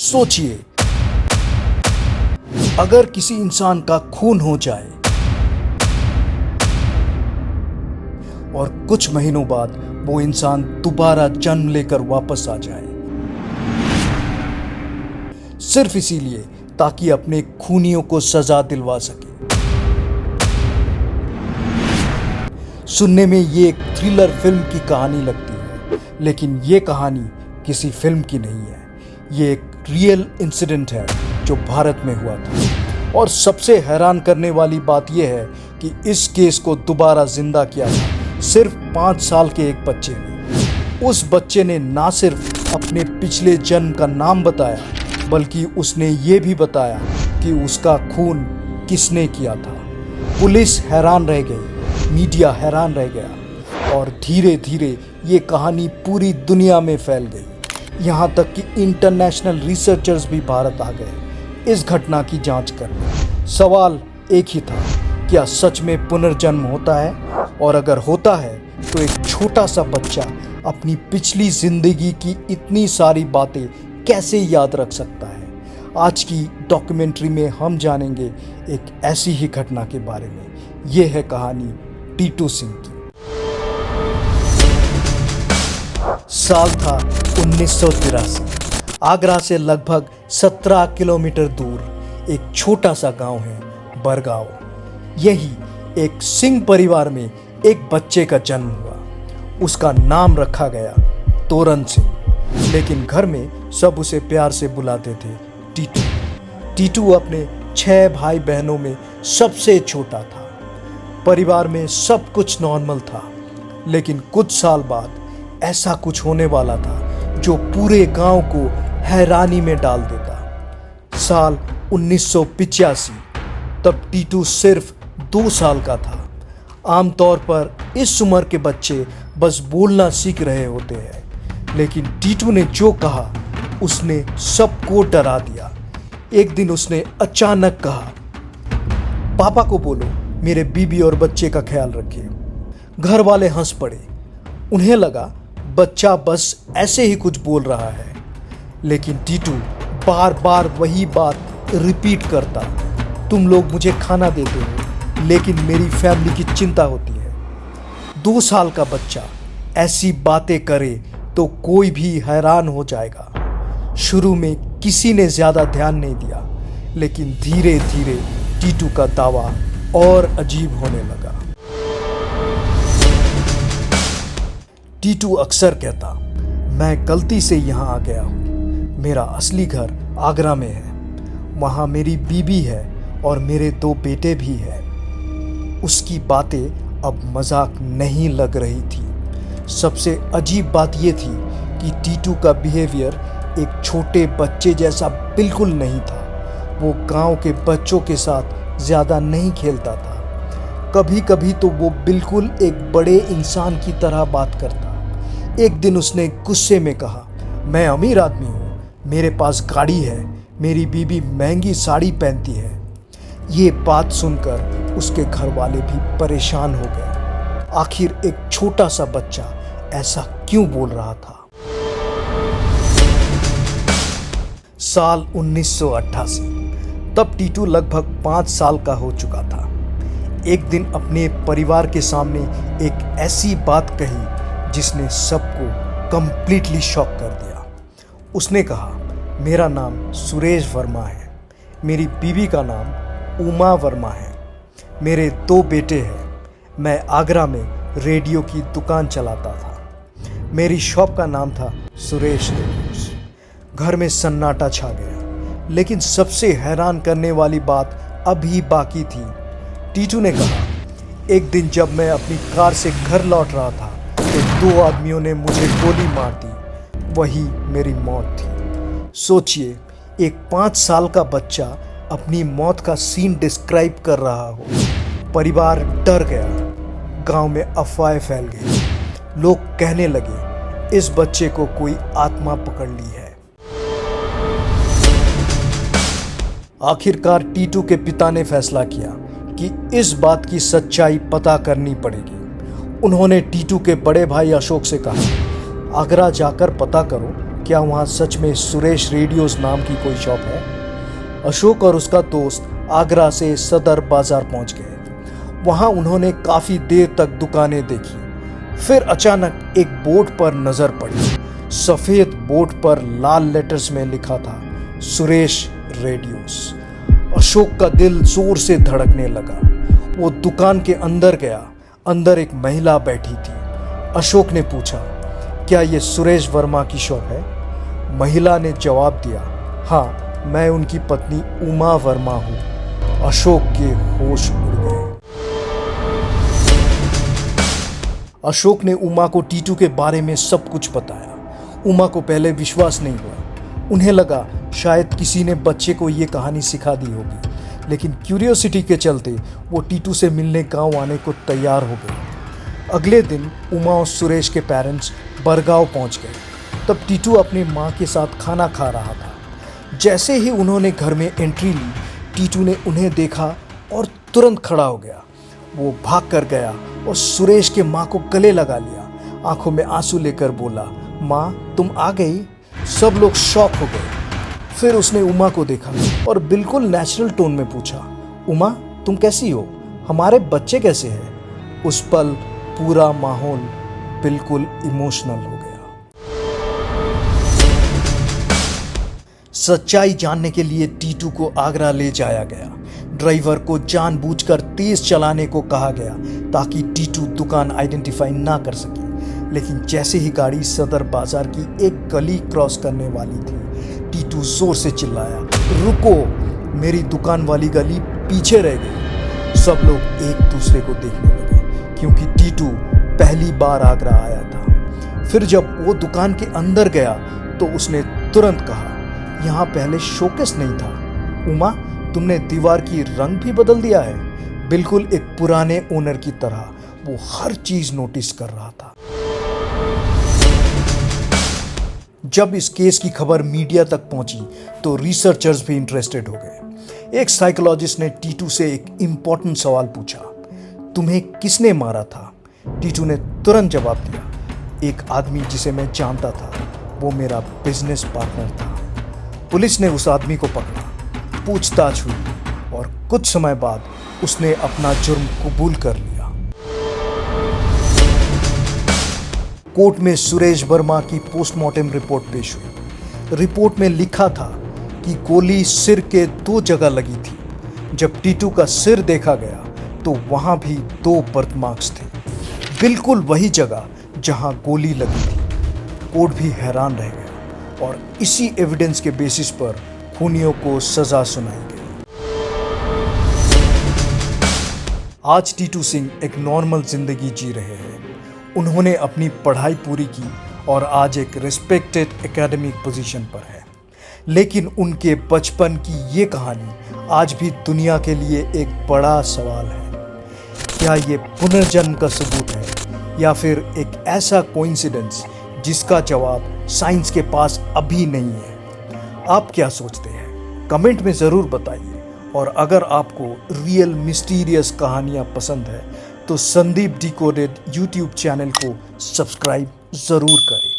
सोचिए, अगर किसी इंसान का खून हो जाए और कुछ महीनों बाद वो इंसान दोबारा जन्म लेकर वापस आ जाए, सिर्फ इसीलिए ताकि अपने खूनियों को सजा दिलवा सके। सुनने में ये एक थ्रिलर फिल्म की कहानी लगती है, लेकिन ये कहानी किसी फिल्म की नहीं है। ये एक रियल इंसिडेंट है जो भारत में हुआ था। और सबसे हैरान करने वाली बात यह है कि इस केस को दोबारा जिंदा किया था सिर्फ 5 साल के एक बच्चे ने। उस बच्चे ने ना सिर्फ अपने पिछले जन्म का नाम बताया, बल्कि उसने ये भी बताया कि उसका खून किसने किया था। पुलिस हैरान रह गई, मीडिया हैरान रह गया और धीरे धीरे ये कहानी पूरी दुनिया में फैल गई। यहाँ तक कि इंटरनेशनल रिसर्चर्स भी भारत आ गए इस घटना की जांच करने। सवाल एक ही था, क्या सच में पुनर्जन्म होता है? और अगर होता है तो एक छोटा सा बच्चा अपनी पिछली जिंदगी की इतनी सारी बातें कैसे याद रख सकता है? आज की डॉक्यूमेंट्री में हम जानेंगे एक ऐसी ही घटना के बारे में। ये है कहानी टीटू सिंह की। साल था 1983। आगरा से लगभग 17 किलोमीटर दूर एक छोटा सा गांव है, बरगांव। यही एक सिंह परिवार में एक बच्चे का जन्म हुआ। उसका नाम रखा गया तोरन सिंह, लेकिन घर में सब उसे प्यार से बुलाते थे टीटू। टीटू अपने 6 भाई बहनों में सबसे छोटा था। परिवार में सब कुछ नॉर्मल था, लेकिन कुछ साल बाद ऐसा कुछ होने वाला था जो पूरे गांव को हैरानी में डाल देता। साल 1985। तब टीटू सिर्फ 2 साल का था। आमतौर पर इस उम्र के बच्चे बस बोलना सीख रहे होते हैं, लेकिन टीटू ने जो कहा उसने सबको डरा दिया। एक दिन उसने अचानक कहा, पापा को बोलो मेरे बीबी और बच्चे का ख्याल रखे। घर वाले हंस पड़े। उन्हें लगा बच्चा बस ऐसे ही कुछ बोल रहा है, लेकिन टीटू बार बार वही बात रिपीट करता, तुम लोग मुझे खाना देते हो, लेकिन मेरी फैमिली की चिंता होती है। 2 साल का बच्चा ऐसी बातें करे तो कोई भी हैरान हो जाएगा। शुरू में किसी ने ज्यादा ध्यान नहीं दिया, लेकिन धीरे धीरे टीटू का दावा और अजीब होने लगा। टीटू अक्सर कहता, मैं गलती से यहाँ आ गया हूँ। मेरा असली घर आगरा में है। वहाँ मेरी बीबी है और मेरे 2 बेटे भी हैं। उसकी बातें अब मजाक नहीं लग रही थी। सबसे अजीब बात यह थी कि टीटू का बिहेवियर एक छोटे बच्चे जैसा बिल्कुल नहीं था। वो गांव के बच्चों के साथ ज़्यादा नहीं खेलता था। कभी कभी तो वो बिल्कुल एक बड़े इंसान की तरह बात करता। एक दिन उसने गुस्से में कहा, मैं अमीर आदमी हूँ, मेरे पास गाड़ी है, मेरी बीबी महंगी साड़ी पहनती है। ये बात सुनकर उसके घर वाले भी परेशान हो गए। आखिर एक छोटा सा बच्चा ऐसा क्यों बोल रहा था? साल 1988। तब टीटू लगभग 5 साल का हो चुका था। एक दिन अपने परिवार के सामने एक ऐसी बात कही जिसने सबको कंप्लीटली शॉक कर दिया। उसने कहा, मेरा नाम सुरेश वर्मा है, मेरी बीवी का नाम उमा वर्मा है, मेरे 2 बेटे हैं, मैं आगरा में रेडियो की दुकान चलाता था, मेरी शॉप का नाम था सुरेश रेडियोस। घर में सन्नाटा छा गया, लेकिन सबसे हैरान करने वाली बात अभी बाकी थी। टीटू ने कहा, एक दिन जब मैं अपनी कार से घर लौट रहा था तो 2 आदमियों ने मुझे गोली मार दी। वही मेरी मौत थी। सोचिए, एक 5 साल का बच्चा अपनी मौत का सीन डिस्क्राइब कर रहा हो। परिवार डर गया। गांव में अफवाहें फैल गई। लोग कहने लगे, इस बच्चे को कोई आत्मा पकड़ ली है। आखिरकार टीटू के पिता ने फैसला किया कि इस बात की सच्चाई पता करनी पड़ेगी। उन्होंने टीटू के बड़े भाई अशोक से कहा, आगरा जाकर पता करो क्या वहाँ सच में सुरेश रेडियोस नाम की कोई शॉप है? अशोक और उसका दोस्त आगरा से सदर बाजार पहुंच गए। वहां उन्होंने काफी देर तक दुकानें देखी। फिर अचानक एक बोर्ड पर नजर पड़ी। सफेद बोर्ड पर लाल लेटर्स में लिखा था सुरेश रेडियोस। अशोक का दिल जोर से धड़कने लगा। वो दुकान के अंदर गया। अंदर एक महिला बैठी थी। अशोक ने पूछा, क्या ये सुरेश वर्मा की शॉप है? महिला ने जवाब दिया, हाँ, मैं उनकी पत्नी उमा वर्मा हूं। अशोक के होश उड़ गए। अशोक ने उमा को टीटू के बारे में सब कुछ बताया। उमा को पहले विश्वास नहीं हुआ। उन्हें लगा शायद किसी ने बच्चे को ये कहानी सिखा दी होगी, लेकिन क्यूरियोसिटी के चलते वो टीटू से मिलने गांव आने को तैयार हो गए। अगले दिन उमा और सुरेश के पेरेंट्स बरगांव पहुंच गए। तब टीटू अपनी माँ के साथ खाना खा रहा था। जैसे ही उन्होंने घर में एंट्री ली, टीटू ने उन्हें देखा और तुरंत खड़ा हो गया। वो भाग कर गया और सुरेश के माँ को गले लगा लिया। आंखों में आंसू लेकर बोला, माँ तुम आ गई। सब लोग शॉक हो गए। फिर उसने उमा को देखा और बिल्कुल नेचुरल टोन में पूछा, उमा तुम कैसी हो? हमारे बच्चे कैसे हैं? उस पल पूरा माहौल बिल्कुल इमोशनल हो गया। सच्चाई जानने के लिए टीटू को आगरा ले जाया गया। ड्राइवर को जानबूझकर तेज चलाने को कहा गया ताकि टीटू दुकान आइडेंटिफाई ना कर सके। लेकिन जैसे ही गाड़ी सदर बाजार की एक गली क्रॉस करने वाली थी, टीटू जोर से चिल्लाया, रुको! मेरी दुकान वाली गली पीछे रह गई। सब लोग एक दूसरे को देखने लगे क्योंकि टीटू पहली बार आगरा आया था। फिर जब वो दुकान के अंदर गया तो उसने तुरंत कहा, यहाँ पहले शोकेस नहीं था। उमा, तुमने दीवार की रंग भी बदल दिया है। बिल्कुल एक पुराने ओनर की तरह वो हर चीज नोटिस कर रहा था। जब इस केस की खबर मीडिया तक पहुंची तो रिसर्चर्स भी इंटरेस्टेड हो गए। एक साइकोलॉजिस्ट ने टीटू से एक इंपॉर्टेंट सवाल पूछा, तुम्हें किसने मारा था? टीटू ने तुरंत जवाब दिया, एक आदमी जिसे मैं जानता था, वो मेरा बिजनेस पार्टनर था। पुलिस ने उस आदमी को पकड़ा। पूछताछ हुई और कुछ समय बाद उसने अपना जुर्म कबूल कर लिया। कोर्ट में सुरेश वर्मा की पोस्टमार्टम रिपोर्ट पेश हुई। रिपोर्ट में लिखा था कि गोली सिर के 2 जगह लगी थी। जब टीटू का सिर देखा गया तो वहां भी 2 बर्थ मार्क्स थे, बिल्कुल वही जगह जहां गोली लगी थी। कोर्ट भी हैरान रह गया और इसी एविडेंस के बेसिस पर खूनियों को सजा सुनाई गई। आज टीटू सिंह एक नॉर्मल जिंदगी जी रहे हैं। उन्होंने अपनी पढ़ाई पूरी की और आज एक रिस्पेक्टेड एकेडमिक पोजीशन पर है। लेकिन उनके बचपन की ये कहानी आज भी दुनिया के लिए एक बड़ा सवाल है। क्या ये पुनर्जन्म का सबूत है या फिर एक ऐसा कोइंसिडेंस जिसका जवाब साइंस के पास अभी नहीं है? आप क्या सोचते हैं? कमेंट में ज़रूर बताइए। और अगर आपको रियल मिस्टीरियस कहानियाँ पसंद है तो संदीप डिकोडेड यूट्यूब चैनल को सब्सक्राइब ज़रूर करें।